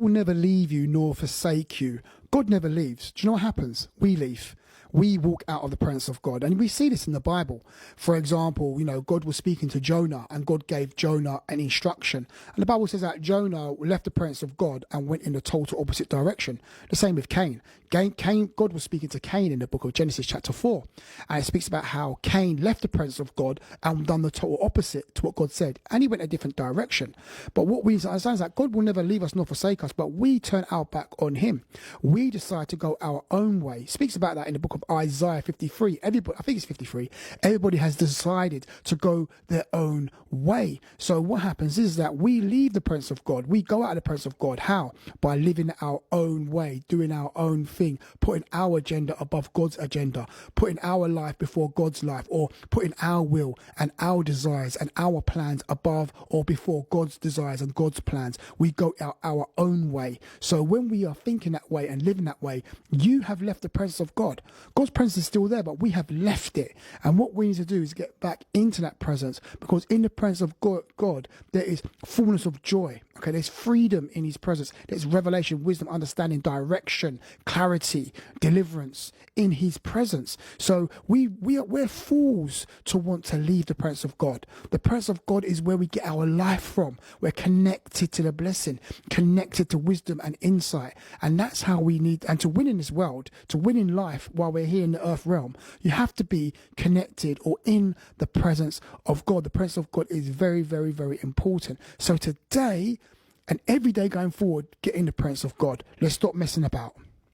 will never leave you nor forsake you. God never leaves. Do you know what happens? We leave. We walk out of the presence of God. And we see this in the Bible. For example, God was speaking to Jonah and God gave Jonah an instruction. And the Bible says that Jonah left the presence of God and went in the total opposite direction. The same with Cain. God was speaking to Cain in the book of Genesis chapter 4. And it speaks about how Cain left the presence of God and done the total opposite to what God said. And he went a different direction. But what we understand is that God will never leave us nor forsake us, but we turn our back on him. We decide to go our own way. It speaks about that in the book of Isaiah 53. Everybody, I think it's 53. Everybody has decided to go their own way. So what happens is that we leave the presence of God. We go out of the presence of God. How? By living our own way, doing our own thing, putting our agenda above God's agenda, putting our life before God's life, or putting our will and our desires and our plans above or before God's desires and God's plans. We go our own way. So when we are thinking that way and living that way, you have left the presence of God. God's presence is still there, but we have left it. And what we need to do is get back into that presence, because in the presence of God, there is fullness of joy. Okay, there's freedom in his presence. There's revelation, wisdom, understanding, direction, clarity, deliverance in his presence. So we're fools to want to leave the presence of God. The presence of God is where we get our life from. We're connected to the blessing, connected to wisdom and insight. And that's how we need, and to win in this world, to win in life while we're here in the earth realm, you have to be connected or in the presence of God. The presence of God is very, very, very important. So today and every day going forward, get in the presence of God. Let's stop messing about.